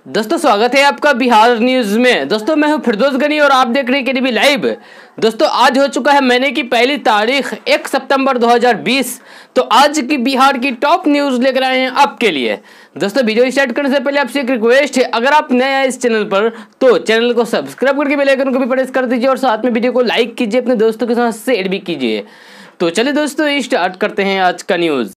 दोस्तों स्वागत है आपका बिहार न्यूज में। दोस्तों मैं हूं फिरदौस गनी और आप देख रहे हैं केडीबी लाइव। दोस्तों आज हो चुका है महीने की पहली तारीख 1 सितंबर 2020। तो आज की बिहार की टॉप न्यूज लेकर आए हैं आपके लिए। दोस्तों वीडियो स्टार्ट करने से पहले आपसे एक रिक्वेस्ट है, अगर आप नए हैं इस चैनल पर तो चैनल को सब्सक्राइब करके बेल आइकन को भी प्रेस कर दीजिए और साथ में वीडियो को लाइक कीजिए, अपने दोस्तों के साथ शेयर भी कीजिए। तो चलिए दोस्तों स्टार्ट करते हैं आज का न्यूज।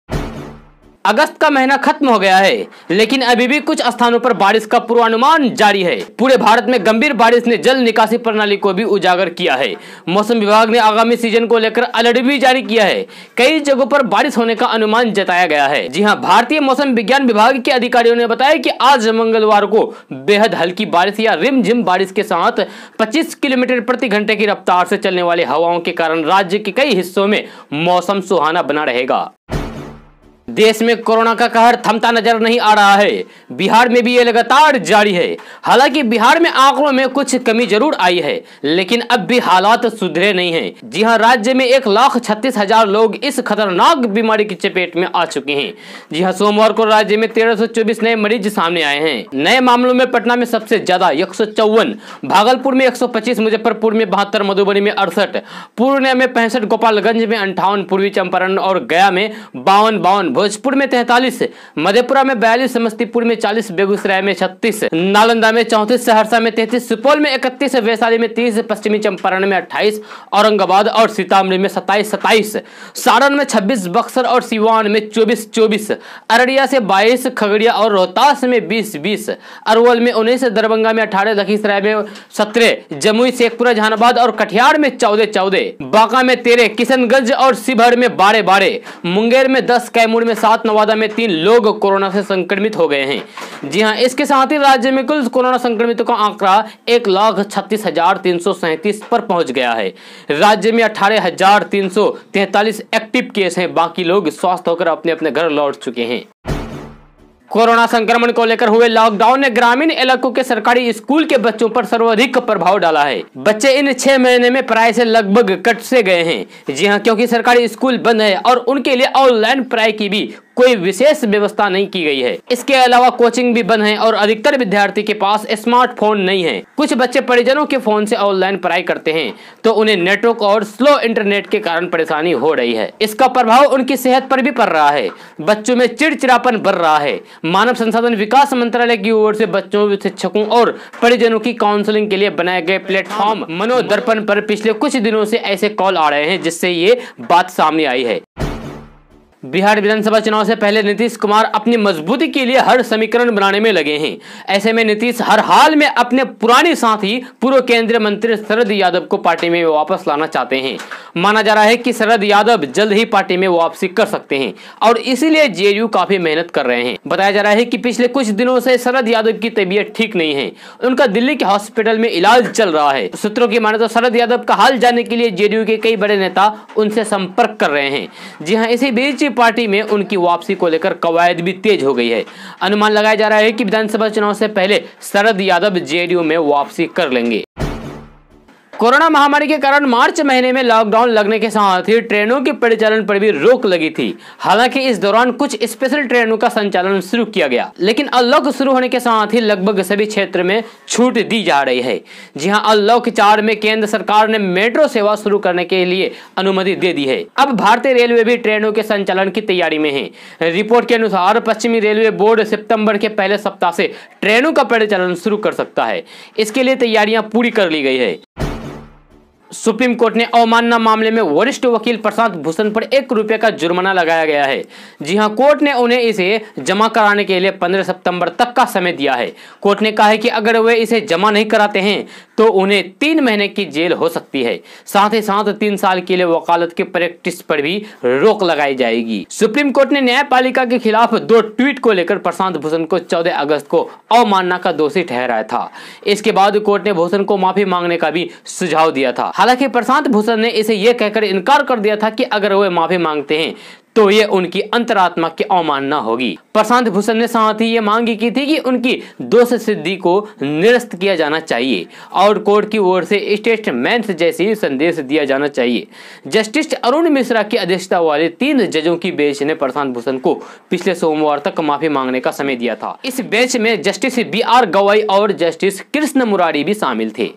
अगस्त का महीना खत्म हो गया है, लेकिन अभी भी कुछ स्थानों पर बारिश का पूर्वानुमान जारी है। पूरे भारत में गंभीर बारिश ने जल निकासी प्रणाली को भी उजागर किया है। मौसम विभाग ने आगामी सीजन को लेकर अलर्ट भी जारी किया है। कई जगहों पर बारिश होने का अनुमान जताया गया है। जी हां, भारतीय मौसम विज्ञान विभाग के अधिकारियों ने बताया कि आज मंगलवार को बेहद हल्की बारिश या रिमझिम बारिश के साथ 25 किलोमीटर प्रति घंटे की रफ्तार से चलने वाली हवाओं के कारण राज्य के कई हिस्सों में मौसम सुहाना बना रहेगा। देश में कोरोना का कहर थमता नजर नहीं आ रहा है। बिहार में भी ये लगातार जारी है। हालांकि बिहार में आंकड़ों में कुछ कमी जरूर आई है, लेकिन अब भी हालात सुधरे नहीं हैं। जी हां, राज्य में 1,36,000 लोग इस खतरनाक बीमारी की चपेट में आ चुके हैं। जी हां, सोमवार को राज्य में 1324 नए मरीज सामने आए हैं। नए मामलों में पटना में सबसे ज्यादा 154, भागलपुर में 125, मुजफ्फरपुर में 72, मधुबनी में 68, पूर्णिया में 65, गोपालगंज में 58, पूर्वी चंपारण और गया में 52, भोजपुर में 43, मधेपुरा में 42, समस्तीपुर में 40, बेगूसराय में 36, नालंदा में 34, सहरसा में 33, सुपौल में 31, वैशाली में 30, पश्चिमी चंपारण में 28, औरंगाबाद और सीतामढ़ी में 27, सारण में 26, बक्सर और सिवान में 24, अररिया से 22, खगड़िया और रोहतास में 20, अरवल में 19, दरभंगा में 18, लखीसराय में 17, जमुई, शेखपुरा, जहानाबाद और कटिहार में 14, बांका में 13, किशनगंज और शिवहर में 12, मुंगेर में 10, कैमूर में 7, नवादा में 3 लोग कोरोना से संक्रमित हो गए हैं। जी हां, इसके साथ ही राज्य में कुल कोरोना संक्रमितों का आंकड़ा 1,36,337 पर पहुंच गया है। राज्य में 18,343 एक्टिव केस हैं। बाकी लोग स्वस्थ होकर अपने अपने घर लौट चुके हैं। कोरोना संक्रमण को लेकर हुए लॉकडाउन ने ग्रामीण इलाकों के सरकारी स्कूल के बच्चों पर सर्वाधिक प्रभाव डाला है। बच्चे इन 6 महीने में पढ़ाई से लगभग कट से गए हैं। जी हां, क्योंकि सरकारी स्कूल बंद है और उनके लिए ऑनलाइन पढ़ाई की भी कोई विशेष व्यवस्था नहीं की गई है। इसके अलावा कोचिंग भी बंद है और अधिकतर विद्यार्थी के पास स्मार्टफोन नहीं है। कुछ बच्चे परिजनों के फोन से ऑनलाइन पढ़ाई करते हैं तो उन्हें नेटवर्क और स्लो इंटरनेट के कारण परेशानी हो रही है। इसका प्रभाव उनकी सेहत पर भी पड़ रहा है। बच्चों में चिड़चिड़ापन बढ़ रहा है। मानव संसाधन विकास मंत्रालय की ओर से बच्चों, शिक्षकों और परिजनों की काउंसलिंग के लिए बनाए गए प्लेटफॉर्म मनोदर्पण पर पिछले कुछ दिनों से ऐसे कॉल आ रहे हैं, जिससे ये बात सामने आई है। बिहार विधानसभा चुनाव से पहले नीतीश कुमार अपनी मजबूती के लिए हर समीकरण बनाने में लगे हैं। ऐसे में नीतीश हर हाल में अपने पुराने साथी पूर्व केंद्रीय मंत्री शरद यादव को पार्टी में वापस लाना चाहते हैं। माना जा रहा है कि शरद यादव जल्द ही पार्टी में वापसी कर सकते हैं और इसीलिए जेडीयू काफी मेहनत कर रहे हैं। बताया जा रहा है कि पिछले कुछ दिनों से शरद यादव की तबीयत ठीक नहीं है। उनका दिल्ली के हॉस्पिटल में इलाज चल रहा है। सूत्रों की माने तो शरद यादव का हाल जानने के लिए जेडीयू के कई बड़े नेता उनसे संपर्क कर रहे हैं। जी हाँ, इसी बीच पार्टी में उनकी वापसी को लेकर कवायद भी तेज हो गई है। अनुमान लगाया जा रहा है कि विधानसभा चुनाव से पहले शरद यादव जेडीयू में वापसी कर लेंगे। कोरोना महामारी के कारण मार्च महीने में लॉकडाउन लगने के साथ ही ट्रेनों के परिचालन पर भी रोक लगी थी। हालांकि इस दौरान कुछ स्पेशल ट्रेनों का संचालन शुरू किया गया, लेकिन अनलॉक शुरू होने के साथ ही लगभग सभी क्षेत्र में छूट दी जा रही है। जी हां, अनलॉक 4 में केंद्र सरकार ने मेट्रो सेवा शुरू करने के लिए अनुमति दे दी है। अब भारतीय रेलवे भी ट्रेनों के संचालन की तैयारी में है। रिपोर्ट के अनुसार पश्चिमी रेलवे बोर्ड सितंबर के पहले सप्ताह से ट्रेनों का परिचालन शुरू कर सकता है। इसके लिए तैयारियां पूरी कर ली गई है। सुप्रीम कोर्ट ने अवमानना मामले में वरिष्ठ वकील प्रशांत भूषण पर ₹1 का जुर्माना लगाया गया है। जी हां, कोर्ट ने उन्हें इसे जमा कराने के लिए 15 सितंबर तक का समय दिया है। कोर्ट ने कहा है कि अगर वे इसे जमा नहीं कराते हैं तो उन्हें 3 महीने की जेल हो सकती है। साथ ही साथ 3 साल के लिए वकालत की प्रैक्टिस पर भी रोक लगाई जाएगी। सुप्रीम कोर्ट ने न्यायपालिका के खिलाफ 2 ट्वीट को लेकर प्रशांत भूषण को 14 अगस्त को अवमानना का दोषी ठहराया था। इसके बाद कोर्ट ने भूषण को माफी मांगने का भी सुझाव दिया था। हालांकि प्रशांत भूषण ने इसे यह कहकर इनकार कर दिया था कि अगर वे माफी मांगते हैं तो ये उनकी अंतरात्मा की अवमानना होगी। प्रशांत भूषण ने साथ ही ये मांग की थी कि उनकी दोष सिद्धि को निरस्त किया जाना चाहिए और कोर्ट की ओर से स्टेटमेंट जैसी संदेश दिया जाना चाहिए। जस्टिस अरुण मिश्रा की अध्यक्षता वाले 3 जजों की बेंच ने प्रशांत भूषण को पिछले सोमवार तक माफी मांगने का समय दिया था। इस बेंच में जस्टिस BR गवाई और जस्टिस कृष्ण मुरारी भी शामिल थे।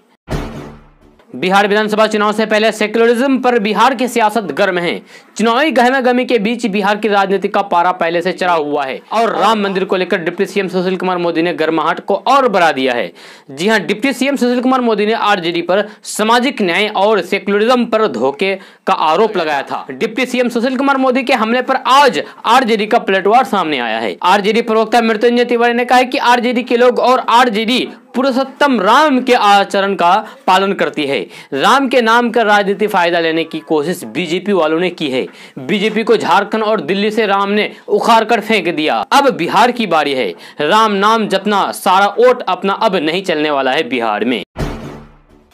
बिहार विधानसभा चुनाव से पहले सेक्युलरिज्म पर बिहार की सियासत गर्म है। चुनावी गहमागहमी के बीच बिहार की राजनीति का पारा पहले से चढ़ा हुआ है और राम मंदिर को लेकर डिप्टी सीएम सुशील कुमार मोदी ने गर्माहट को और बढ़ा दिया है। जी हां, डिप्टी सीएम सुशील कुमार मोदी ने आरजेडी पर सामाजिक न्याय और सेक्युलरिज्म पर धोखे का आरोप लगाया था। डिप्टी सीएम सुशील कुमार मोदी के हमले पर आज आरजेडी का पलटवार सामने आया है। आरजेडी प्रवक्ता मृत्युंजय तिवारी ने कहा है कि आरजेडी के लोग और आरजेडी पुरुषोत्तम राम के आचरण का पालन करती है। राम के नाम का राजनीति फायदा लेने की कोशिश बीजेपी वालों ने की है। बीजेपी को झारखंड और दिल्ली से राम ने उखाड़ कर फेंक दिया। अब बिहार की बारी है। राम नाम जपना सारा वोट अपना अब नहीं चलने वाला है बिहार में।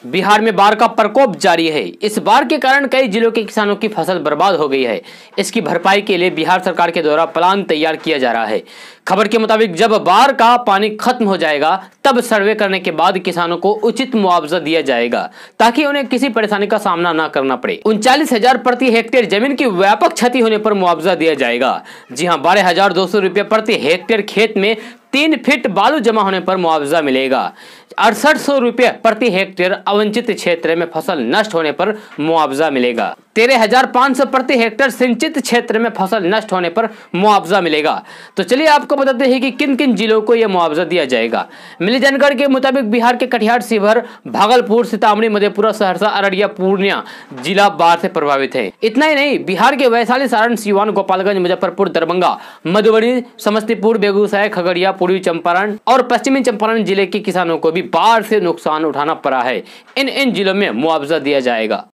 बिहार में बाढ़ का प्रकोप जारी है। इस बाढ़ के कारण कई जिलों के किसानों की फसल बर्बाद हो गई है। इसकी भरपाई के लिए बिहार सरकार के द्वारा प्लान तैयार किया जा रहा है। खबर के मुताबिक जब बाढ़ का पानी खत्म हो जाएगा तब सर्वे करने के बाद किसानों को उचित मुआवजा दिया जाएगा ताकि उन्हें किसी परेशानी का सामना न करना पड़े। 39,000 प्रति हेक्टेयर जमीन की व्यापक क्षति होने पर मुआवजा दिया जाएगा। जी हां, 12,200 रुपये प्रति हेक्टेयर खेत में 3 फीट बालू जमा होने पर मुआवजा मिलेगा। 6800 रुपये प्रति हेक्टेयर अवंचित क्षेत्र में फसल नष्ट होने पर मुआवजा मिलेगा। 13,500 प्रति हेक्टेयर सिंचित क्षेत्र में फसल नष्ट होने पर मुआवजा मिलेगा। तो चलिए आपको बताते हैं कि किन किन जिलों को यह मुआवजा दिया जाएगा। मिली जानकारी के मुताबिक बिहार के कटिहार, शिवहर, भागलपुर, सीतामढ़ी, मधेपुरा, सहरसा, अररिया, पूर्णिया जिला बाढ़ से प्रभावित है। इतना ही नहीं, बिहार के वैशाली, सारण, सीवान, गोपालगंज, मुजफ्फरपुर, दरभंगा, मधुबनी, समस्तीपुर, बेगूसराय, खगड़िया, पूर्वी चंपारण और पश्चिमी चंपारण जिले के किसानों को भी बाढ़ से नुकसान उठाना पड़ा है। इन जिलों में मुआवजा दिया जाएगा।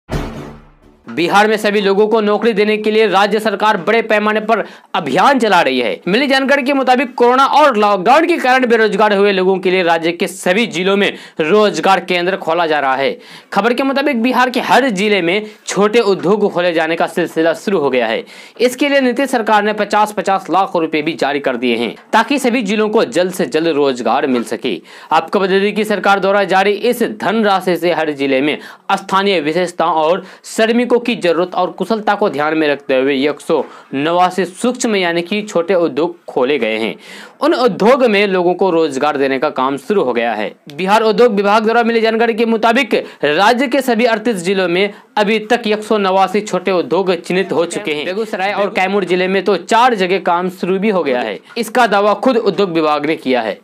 बिहार में सभी लोगों को नौकरी देने के लिए राज्य सरकार बड़े पैमाने पर अभियान चला रही है। मिली जानकारी के मुताबिक कोरोना और लॉकडाउन के कारण बेरोजगार हुए लोगों के लिए राज्य के सभी जिलों में रोजगार केंद्र खोला जा रहा है। खबर के मुताबिक बिहार के हर जिले में छोटे उद्योग खोले जाने का सिलसिला शुरू हो गया है। इसके लिए नीतीश सरकार ने 50-50 लाख रुपए भी जारी कर दिए हैं ताकि सभी जिलों को जल्द से जल्द रोजगार मिल सके। आपको बता दें कि सरकार द्वारा जारी इस धनराशि से हर जिले में स्थानीय विशेषताओं और श्रमिकों की जरूरत और कुशलता को ध्यान में रखते हुए 189 सूक्ष्म यानी कि छोटे उद्योग खोले गए हैं। उन उद्योग में लोगों को रोजगार देने का काम शुरू हो गया है। बिहार उद्योग विभाग द्वारा मिली जानकारी के मुताबिक राज्य के सभी 38 जिलों में अभी तक 189 छोटे उद्योग चिन्हित हो चुके हैं। बेगूसराय और कैमूर जिले में तो 4 जगह काम शुरू भी हो गया है। इसका दावा खुद उद्योग विभाग ने किया है।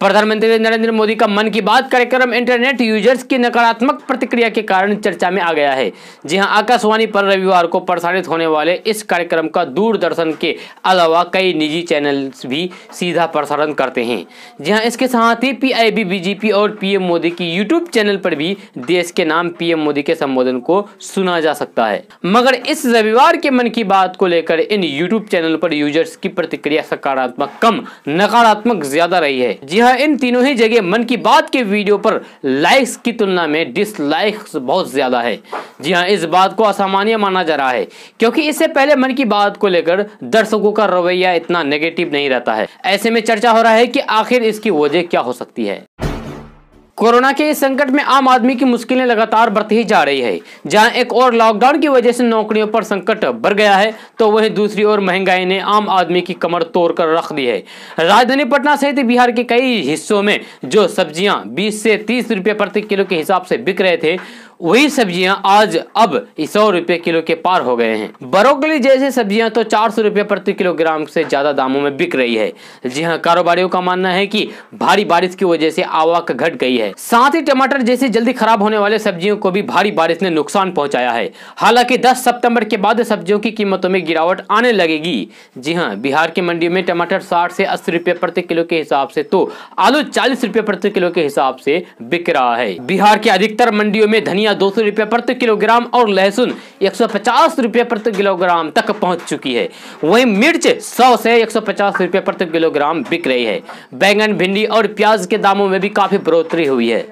प्रधानमंत्री नरेंद्र मोदी का मन की बात कार्यक्रम इंटरनेट यूजर्स की नकारात्मक प्रतिक्रिया के कारण चर्चा में आ गया है। जी हां, आकाशवाणी पर रविवार को प्रसारित होने वाले इस कार्यक्रम का दूरदर्शन के अलावा कई निजी चैनल्स भी सीधा प्रसारण करते हैं। जी हां, इसके साथ ही PIB, BJP और PM मोदी की यूट्यूब चैनल पर भी देश के नाम PM मोदी के संबोधन को सुना जा सकता है। मगर इस रविवार के मन की बात को लेकर इन यूट्यूब चैनल पर यूजर्स की प्रतिक्रिया सकारात्मक कम, नकारात्मक ज्यादा रही है। जी हां, इन तीनों ही जगह मन की बात के वीडियो पर लाइक्स की तुलना में डिसलाइक्स बहुत ज्यादा है। जी हां, इस बात को असामान्य माना जा रहा है क्योंकि इससे पहले मन की बात को लेकर दर्शकों का रवैया इतना नेगेटिव नहीं रहता है। ऐसे में चर्चा हो रहा है कि आखिर इसकी वजह क्या हो सकती है। कोरोना के इस संकट में आम आदमी की मुश्किलें लगातार बढ़ती ही जा रही है। जहां एक और लॉकडाउन की वजह से नौकरियों पर संकट बढ़ गया है तो वहीं दूसरी ओर महंगाई ने आम आदमी की कमर तोड़कर रख दी है। राजधानी पटना सहित बिहार के कई हिस्सों में जो सब्जियां 20 से 30 रुपये प्रति किलो के हिसाब से बिक रहे थे वही सब्जियां आज अब 100 रुपये किलो के पार हो गए हैं। ब्रोकली जैसी सब्जियां तो 400 रुपये प्रति किलोग्राम से ज्यादा दामों में बिक रही है। जी हां, कारोबारियों का मानना है कि भारी बारिश की वजह से आवक घट गई है। साथ ही टमाटर जैसी जल्दी खराब होने वाले सब्जियों को भी भारी बारिश ने नुकसान पहुंचाया है। हालांकि 10 सितंबर के बाद सब्जियों की कीमतों में गिरावट आने लगेगी। जी हां, बिहार की मंडियों में टमाटर 60 से 80 रुपये प्रति किलो के हिसाब से तो आलू 40 रुपये प्रति किलो के हिसाब से बिक रहा है। बिहार के अधिकतर मंडियों में धनिया 200 रुपये प्रति किलोग्राम और लहसुन 150 रुपये प्रति किलोग्राम तक पहुंच चुकी है। वहीं मिर्च 100 से 150 रुपये प्रति किलोग्राम बिक रही है। बैंगन, भिंडी और प्याज के दामों में भी काफी बढ़ोतरी हुई है।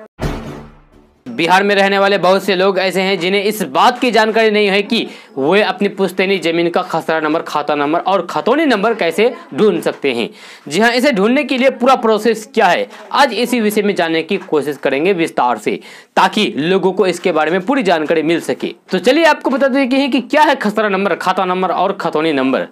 बिहार में रहने वाले बहुत से लोग ऐसे हैं जिन्हें इस बात की जानकारी नहीं है कि वे अपनी पुश्तैनी जमीन का खसरा नंबर, खाता नंबर और खतौनी नंबर कैसे ढूंढ सकते हैं। जी हाँ, इसे ढूंढने के लिए पूरा प्रोसेस क्या है, आज इसी विषय में जानने की कोशिश करेंगे विस्तार से, ताकि लोगों को इसके बारे में पूरी जानकारी मिल सके। तो चलिए आपको बता दें कि क्या है खसरा नंबर, खाता नंबर और खतौनी नंबर।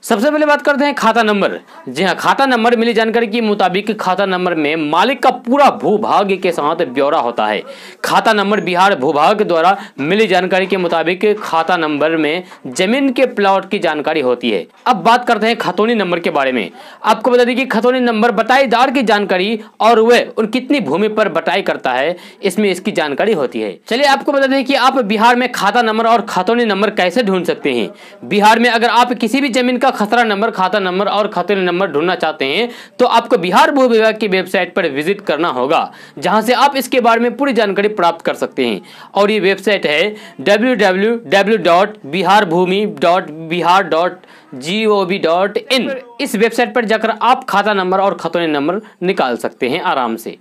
सबसे पहले बात करते हैं खाता नंबर। जी हाँ, खाता नंबर मिली जानकारी के मुताबिक खाता नंबर में मालिक का पूरा भूभाग के साथ ब्यौरा होता है। खाता नंबर बिहार भूभाग द्वारा मिली जानकारी के मुताबिक खाता नंबर में जमीन के प्लॉट की जानकारी होती है। अब बात करते हैं खतौनी नंबर के बारे में। आपको बता दें कि खतौनी नंबर बटाईदार की जानकारी और वह उन कितनी भूमि पर बटाई करता है, इसमें इसकी जानकारी होती है। चलिए आपको बता दें कि आप बिहार में खाता नंबर और खतौनी नंबर कैसे ढूंढ सकते हैं। बिहार में अगर आप किसी भी जमीन का खसरा नंबर, खाता नंबर और खतौनी नंबर ढूंढना चाहते हैं तो आपको बिहार भू विभाग की वेबसाइट पर विजिट करना होगा, जहां से आप इसके बारे में पूरी जानकारी प्राप्त कर सकते हैं। और ये वेबसाइट है www.biharbhumi.bihar.gov.in। इस वेबसाइट पर जाकर आप खाता नंबर और खतौनी नंबर निकाल सकते हैं आराम से।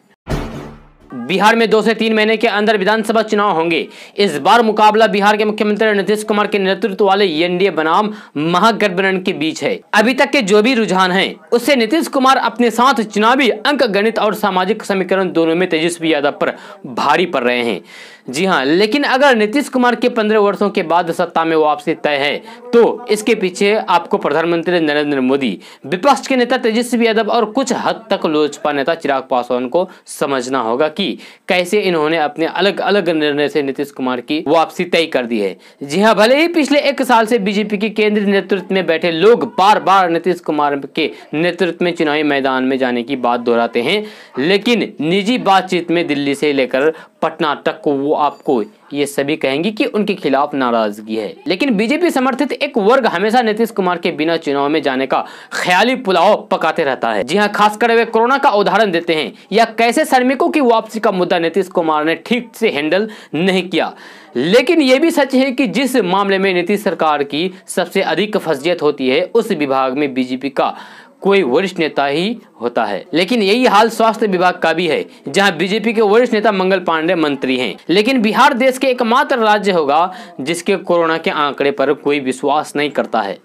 बिहार में 2 से 3 महीने के अंदर विधानसभा चुनाव होंगे। इस बार मुकाबला बिहार के मुख्यमंत्री नीतीश कुमार के नेतृत्व वाले एनडीए बनाम महागठबंधन के बीच है। अभी तक के जो भी रुझान हैं, उससे नीतीश कुमार अपने साथ चुनावी अंक गणित और सामाजिक समीकरण दोनों में तेजस्वी यादव पर भारी पड़ रहे हैं। जी हाँ, लेकिन अगर नीतीश कुमार के 15 वर्षों के बाद सत्ता में वापसी तय है तो इसके पीछे आपको प्रधानमंत्री नरेंद्र मोदी, विपक्ष के नेता तेजस्वी यादव और कुछ हद तक लोजपा नेता चिराग पासवान को समझना होगा कि कैसे इन्होंने अपने अलग अलग निर्णय से नीतीश कुमार की वापसी तय कर दी है। जी हाँ, भले ही पिछले 1 साल से बीजेपी के केंद्रीय नेतृत्व में बैठे लोग बार बार नीतीश कुमार के नेतृत्व में चुनावी मैदान में जाने की बात दोहराते हैं, लेकिन निजी बातचीत में दिल्ली से लेकर पटना तक को वो आपको ये सभी कहेंगे कि उनके खिलाफ नाराजगी है। लेकिन बीजेपी समर्थित एक वर्ग हमेशा नीतीश कुमार के बिना चुनाव में जाने का ख्याली पुलाव पकाते रहता है। जी हाँ, खासकर वे कोरोना का उदाहरण देते हैं या कैसे श्रमिकों की वापसी का मुद्दा नीतीश कुमार ने ठीक से हैंडल नहीं किया। लेकिन यह भी सच है कि जिस मामले में नीतीश सरकार की सबसे अधिक फजीयत होती है, उस विभाग में बीजेपी का कोई वरिष्ठ नेता ही होता है। लेकिन यही हाल स्वास्थ्य विभाग का भी है, जहां बीजेपी के वरिष्ठ नेता मंगल पांडे मंत्री हैं। लेकिन बिहार देश के एकमात्र राज्य होगा जिसके कोरोना के आंकड़े पर कोई विश्वास नहीं करता है।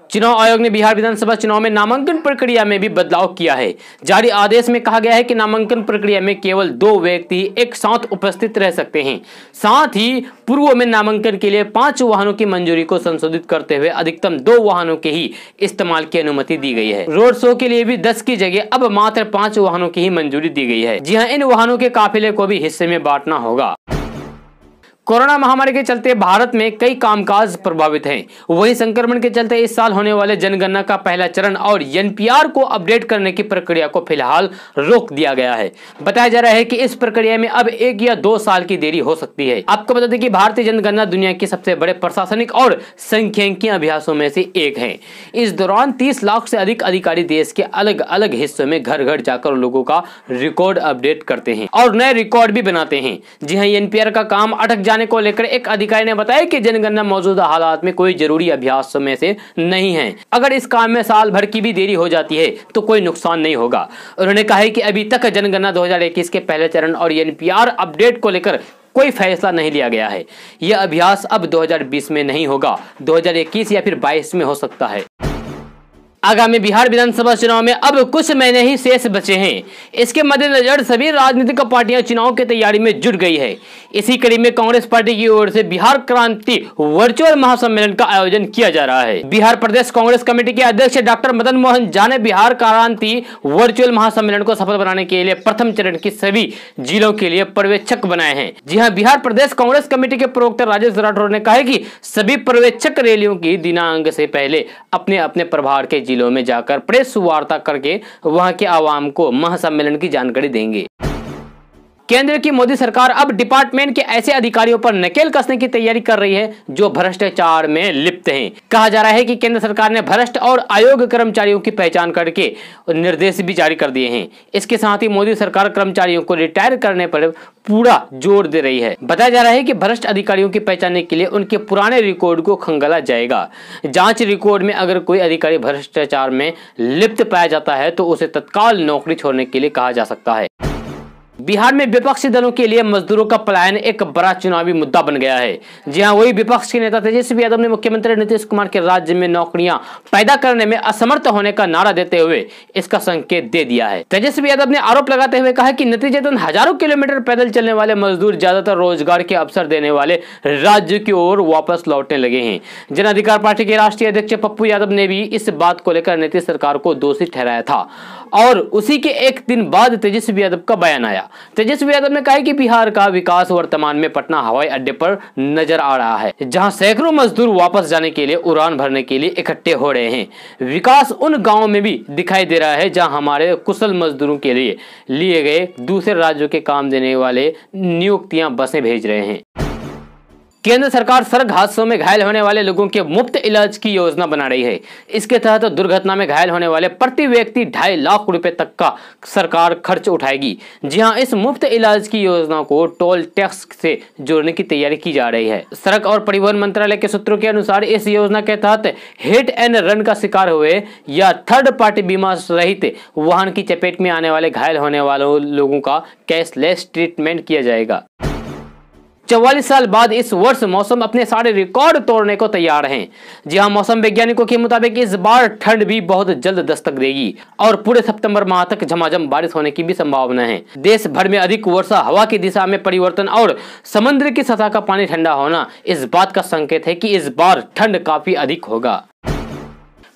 चुनाव आयोग ने बिहार विधानसभा चुनाव में नामांकन प्रक्रिया में भी बदलाव किया है। जारी आदेश में कहा गया है कि नामांकन प्रक्रिया में केवल 2 व्यक्ति एक साथ उपस्थित रह सकते हैं। साथ ही पूर्व में नामांकन के लिए 5 वाहनों की मंजूरी को संशोधित करते हुए अधिकतम 2 वाहनों के ही इस्तेमाल की अनुमति दी गई है। रोड शो के लिए भी 10 की जगह अब मात्र 5 वाहनों की ही मंजूरी दी गई है। जी हाँ, इन वाहनों के काफिले को भी हिस्से में बांटना होगा। कोरोना महामारी के चलते भारत में कई कामकाज प्रभावित हैं। वहीं संक्रमण के चलते इस साल होने वाले जनगणना का पहला चरण और एनपीआर को अपडेट करने की प्रक्रिया को फिलहाल रोक दिया गया है। बताया जा रहा है कि इस प्रक्रिया में अब 1 या 2 साल की देरी हो सकती है। आपको बता दें कि भारतीय जनगणना दुनिया के सबसे बड़े प्रशासनिक और सांख्यिकीय अभ्यासों में से एक है। इस दौरान 30 लाख से अधिक अधिकारी देश के अलग अलग हिस्सों में घर घर जाकर लोगों का रिकॉर्ड अपडेट करते हैं और नए रिकॉर्ड भी बनाते हैं। जी हाँ, एनपीआर का काम अटक जाने को लेकर एक अधिकारी ने बताया कि जनगणना मौजूदा हालात में कोई जरूरी अभ्यासों में से नहीं है। अगर इस काम में साल भर की भी देरी हो जाती है तो कोई नुकसान नहीं होगा। उन्होंने कहा है कि अभी तक जनगणना 2021 के पहले चरण और एनपीआर अपडेट को लेकर कोई फैसला नहीं लिया गया है। यह अभ्यास अब 2020 में नहीं होगा, 2021 या फिर 22 में हो सकता है। आगामी बिहार विधानसभा चुनाव में अब कुछ महीने ही शेष बचे हैं। इसके मद्देनजर सभी राजनीतिक पार्टियां चुनाव की तैयारी में जुट गई है। इसी कड़ी में कांग्रेस पार्टी की ओर से बिहार क्रांति वर्चुअल महासम्मेलन का आयोजन किया जा रहा है। बिहार प्रदेश कांग्रेस कमेटी के अध्यक्ष डॉक्टर मदन मोहन झा ने बिहार क्रांति वर्चुअल महासम्मेलन को सफल बनाने के लिए प्रथम चरण की सभी जिलों के लिए पर्यवेक्षक बनाए हैं। जी हाँ, बिहार प्रदेश कांग्रेस कमेटी के प्रवक्ता राजेश राठौर ने कहा है कि सभी पर्यवेक्षक रैलियों की दिनांक से पहले अपने अपने प्रभार के जिलों में जाकर प्रेस वार्ता करके वहां के आवाम को महासम्मेलन की जानकारी देंगे। केंद्र की मोदी सरकार अब डिपार्टमेंट के ऐसे अधिकारियों पर नकेल कसने की तैयारी कर रही है जो भ्रष्टाचार में लिप्त हैं। कहा जा रहा है कि केंद्र सरकार ने भ्रष्ट और अयोग्य कर्मचारियों की पहचान करके निर्देश भी जारी कर दिए हैं। इसके साथ ही मोदी सरकार कर्मचारियों को रिटायर करने पर पूरा जोर दे रही है। बताया जा रहा है कि भ्रष्ट अधिकारियों की पहचान के लिए उनके पुराने रिकॉर्ड को खंगाला जाएगा। जांच रिकॉर्ड में अगर कोई अधिकारी भ्रष्टाचार में लिप्त पाया जाता है तो उसे तत्काल नौकरी छोड़ने के लिए कहा जा सकता है। बिहार में विपक्षी दलों के लिए मजदूरों का पलायन एक बड़ा चुनावी मुद्दा बन गया है। जी हां, वही विपक्ष के नेता तेजस्वी यादव ने मुख्यमंत्री नीतीश कुमार के राज्य में नौकरियां पैदा करने में असमर्थ होने का नारा देते हुए इसका संकेत दे दिया है। तेजस्वी यादव ने आरोप लगाते हुए कहा कि नतीजतन हजारों किलोमीटर पैदल चलने वाले मजदूर ज्यादातर रोजगार के अवसर देने वाले राज्य की ओर वापस लौटने लगे हैं। जन अधिकार पार्टी के राष्ट्रीय अध्यक्ष पप्पू यादव ने भी इस बात को लेकर नीतीश सरकार को दोषी ठहराया था और उसी के एक दिन बाद तेजस्वी यादव का बयान आया। तेजस्वी यादव ने कहा कि बिहार का विकास वर्तमान में पटना हवाई अड्डे पर नजर आ रहा है, जहां सैकड़ों मजदूर वापस जाने के लिए उड़ान भरने के लिए इकट्ठे हो रहे हैं। विकास उन गांवों में भी दिखाई दे रहा है जहां हमारे कुशल मजदूरों के लिए गए दूसरे राज्यों के काम देने वाले नियुक्तियां बसें भेज रहे हैं। केंद्र सरकार सड़क हादसों में घायल होने वाले लोगों के मुफ्त इलाज की योजना बना रही है। इसके तहत दुर्घटना में घायल होने वाले प्रति व्यक्ति 2.5 लाख रुपए तक का सरकार खर्च उठाएगी। जी हां, इस मुफ्त इलाज की योजना को टोल टैक्स से जोड़ने की तैयारी की जा रही है। सड़क और परिवहन मंत्रालय के सूत्रों के अनुसार इस योजना के तहत हिट एंड रन का शिकार हुए या थर्ड पार्टी बीमा रहित वाहन की चपेट में आने वाले घायल होने वाले लोगों का कैशलेस ट्रीटमेंट किया जाएगा। 44 साल बाद इस वर्ष मौसम अपने सारे रिकॉर्ड तोड़ने को तैयार है। जी हां, मौसम वैज्ञानिकों के मुताबिक इस बार ठंड भी बहुत जल्द दस्तक देगी और पूरे सितंबर माह तक झमाझम बारिश होने की भी संभावना है। देश भर में अधिक वर्षा, हवा की दिशा में परिवर्तन और समुद्र की सतह का पानी ठंडा होना इस बात का संकेत है कि इस बार ठंड काफी अधिक होगा।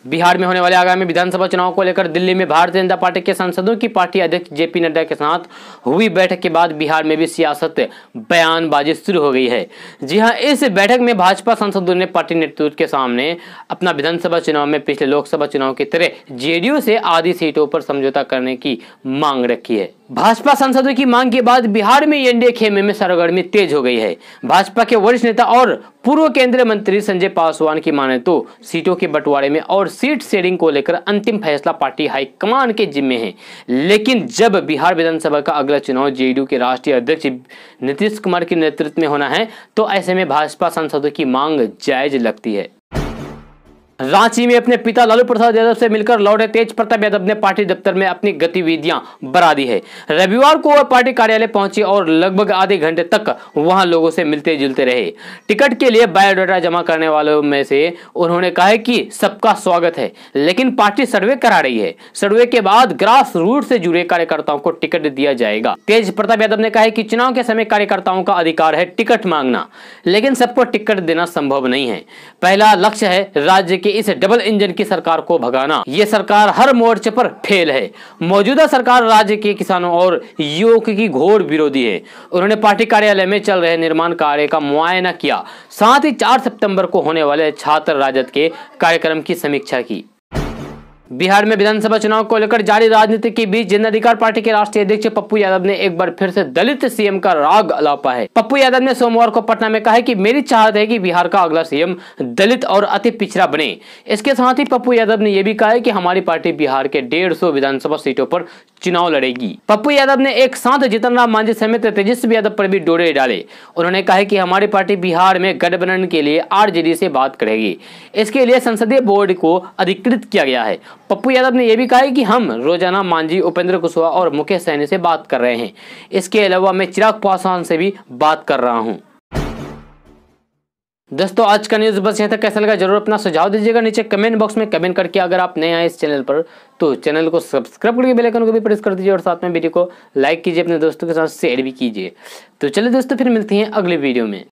बिहार में होने वाले आगामी विधानसभा चुनाव को लेकर दिल्ली में भारतीय जनता पार्टी के सांसदों की पार्टी अध्यक्ष जेपी नड्डा के साथ हुई बैठक के बाद बिहार में भी सियासत बयानबाजी शुरू हो गई है। जी हां, इस बैठक में भाजपा सांसदों ने पार्टी नेतृत्व के सामने अपना विधानसभा चुनाव में पिछले लोकसभा चुनाव की तरह जेडीयू से आधी सीटों पर समझौता करने की मांग रखी है। भाजपा सांसदों की मांग के बाद बिहार में एनडीए खेमे में सरगर्मी तेज हो गई है। भाजपा के वरिष्ठ नेता और पूर्व केंद्रीय मंत्री संजय पासवान की माने तो सीटों के बंटवारे में और सीट शेयरिंग को लेकर अंतिम फैसला पार्टी हाईकमान के जिम्मे है। लेकिन जब बिहार विधानसभा का अगला चुनाव जेडीयू के राष्ट्रीय अध्यक्ष नीतीश कुमार के नेतृत्व में होना है, तो ऐसे में भाजपा सांसदों की मांग जायज लगती है। रांची में अपने पिता लालू प्रसाद यादव से मिलकर लौटे तेज प्रताप यादव ने पार्टी दफ्तर में अपनी गतिविधियां बढ़ा दी है। रविवार को वह पार्टी कार्यालय पहुंचे और लगभग आधे घंटे तक वहां लोगों से मिलते जुलते रहे। टिकट के लिए बायोडाटा जमा करने वालों में से उन्होंने कहा कि सबका स्वागत है, लेकिन पार्टी सर्वे करा रही है। सर्वे के बाद ग्रास रूट से जुड़े कार्यकर्ताओं को टिकट दिया जाएगा। तेज प्रताप यादव ने कहा कि चुनाव के समय कार्यकर्ताओं का अधिकार है टिकट मांगना, लेकिन सबको टिकट देना संभव नहीं है। पहला लक्ष्य है राज्य इस डबल इंजन की सरकार को भगाना। ये सरकार हर मोर्चे पर फेल है। मौजूदा सरकार राज्य के किसानों और युवकों की घोर विरोधी है। उन्होंने पार्टी कार्यालय में चल रहे निर्माण कार्य का मुआयना किया, साथ ही 4 सितंबर को होने वाले छात्र राजद के कार्यक्रम की समीक्षा की। बिहार में विधानसभा चुनाव को लेकर जारी राजनीति के बीच जन अधिकार पार्टी के राष्ट्रीय अध्यक्ष पप्पू यादव ने एक बार फिर से दलित सीएम का राग अलापा है। पप्पू यादव ने सोमवार को पटना में कहा है कि मेरी चाहत है कि बिहार का अगला सीएम दलित और अति पिछड़ा बने। इसके साथ ही पप्पू यादव ने यह भी कहा है कि हमारी पार्टी बिहार के 150 विधानसभा सीटों पर चुनाव लड़ेगी। पप्पू यादव ने एक साथ जीतन राम मांझी समेत तेजस्वी यादव पर भी डोरे डाले। उन्होंने कहा कि हमारी पार्टी बिहार में गठबंधन के लिए आरजेडी से बात करेगी। इसके लिए संसदीय बोर्ड को अधिकृत किया गया है। पप्पू यादव ने यह भी कहा है कि हम रोजाना मांझी, उपेंद्र कुशवाहा और मुकेश सहनी से बात कर रहे हैं। इसके अलावा मैं चिराग पासवान से भी बात कर रहा हूं। दोस्तों, आज का न्यूज़ बस यहाँ तक। कैसा लगा जरूर अपना सुझाव दीजिएगा नीचे कमेंट बॉक्स में कमेंट करके। अगर आप नए आए इस चैनल पर तो चैनल को सब्सक्राइब करके बेल आइकन को भी प्रेस कर दीजिए और साथ में वीडियो को लाइक कीजिए, अपने दोस्तों के साथ शेयर भी कीजिए। तो चलिए दोस्तों, फिर मिलते हैं अगले वीडियो में।